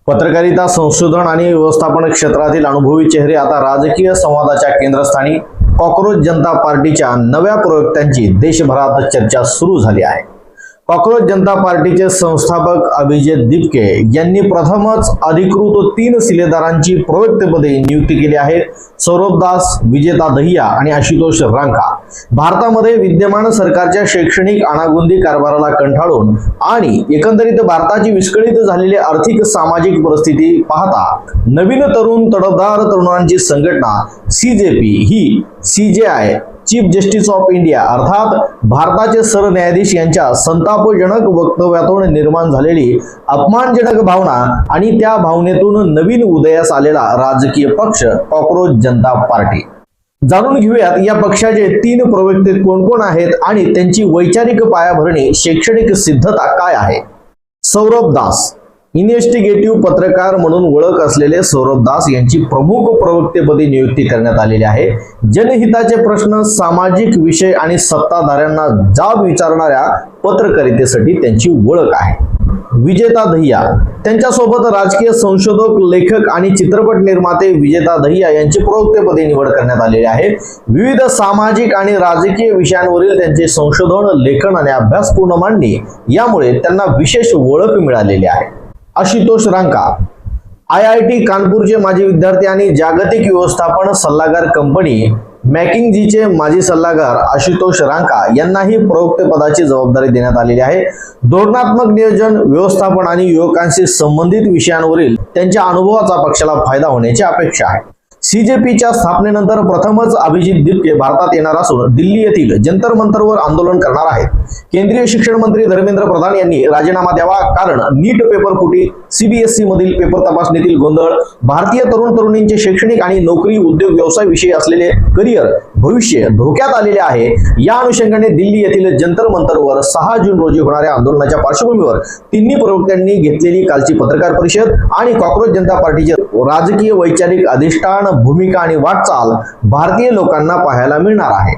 पत्रकारिता संशोधन आणि व्यवस्थापन क्षेत्रातील अनुभवी चेहरे आता राजकीय संवादाच्या केंद्रस्थानी. कॉकरोच जनता पार्टीच्या नव्या प्रवक्त्यांची देशभरात चर्चा सुरू झाली आहे. कॉकरोच जनता पार्टीचे संस्थापक अभिजित दिपके यांनी प्रथमच अधिकृत 3 शिलेदारांची प्रवक्तेपदी नियुक्ती केली आहे. सौरभ दास, विजेता दहिया आणि आशुतोष रांका भारतामध्ये विद्यमान सरकारच्या शैक्षणिक अनागोंदी कारभाराला कंटाळून आणि एकंदरीत भारताची विस्कळीत झालेली आर्थिक सामाजिक परिस्थिती पाहता नवीन तरुण तडफदार तरुणांची संघटना सीजेपी ही CJI chief justice of India अर्थात भारताचे सरन्यायाधीश यांच्या संतापजनक वक्तव्यातून निर्माण झालेली अपमानजनक भावना आणि त्या भावनेतून नवीन उदयास आलेला राजकीय पक्ष कॉकरोच जनता पार्टी. जाणून घेऊयात या पक्षाचे 3 प्रवक्ते कोण कोण आहेत आणि त्यांची वैचारिक पायाभरणी शैक्षणिक सिद्धता काय आहे. सौरभ दास इन्व्हेस्टिगेटिव्ह पत्रकार म्हणून ओळख असलेले सौरभ दास यांची प्रमुख प्रवक्तेपदी नियुक्ती करण्यात आलेली आहे. जनहिताचे प्रश्न, सामाजिक विषय आणि सत्ताधाऱ्यांना जाब विचारणाऱ्या पत्रकारितेसाठी त्यांची ओळख आहे. विजेता दहिया त्यांच्यासोबत राजकीय संशोधक, लेखक आणि चित्रपट निर्माते विजेता दहिया यांची प्रवक्तेपदी निवड करण्यात आलेली आहे. विविध सामाजिक आणि राजकीय विषयांवरील त्यांचे संशोधन, लेखन आणि अभ्यासपूर्ण मांडणी यामुळे त्यांना विशेष ओळख मिळालेली आहे. आशुतोष रांका IIT कानपूरचे माजी विद्यार्थी आणि जागतिक व्यवस्थापन सल्लागार कंपनी मॅकिंझीचे माजी सल्लागार आशुतोष रांका यांनाही प्रवक्तेपदाची जबाबदारी देण्यात आलेली आहे. धोरणात्मक नियोजन, व्यवस्थापन आणि युवकांशी संबंधित विषयांवरील त्यांच्या अनुभवाचा पक्षाला फायदा होण्याची अपेक्षा आहे. सीजेपीच्या स्थापनेनंतर प्रथमच अभिजित दिपके भारतात येणार असून दिल्ली येथील जंतर मंतरवर आंदोलन करणार आहेत. केंद्रीय शिक्षण मंत्री धर्मेंद्र प्रधान यांनी राजीनामा द्यावा, कारण नीट पेपर फुटी, CBSE मधील पेपर तपासणीतील गोंधळ, भारतीय तरुण तरुणींचे शैक्षणिक आणि नोकरी, उद्योग, व्यवसाय विषयी असलेले करिअर भविष्य धोक्यात आलेले आहे. या अनुषंगाने दिल्ली येथील जंतर मंतरवर 6 जून रोजी होणाऱ्या आंदोलनाच्या पार्श्वभूमीवर तिन्ही प्रवक्त्यांनी घेतलेली कालची पत्रकार परिषद आणि कॉकरोच जनता पार्टीचे राजकीय वैचारिक अधिष्ठान, भूमिका आणि वाटचाल भारतीय लोकांना पाहायला मिळणार आहे.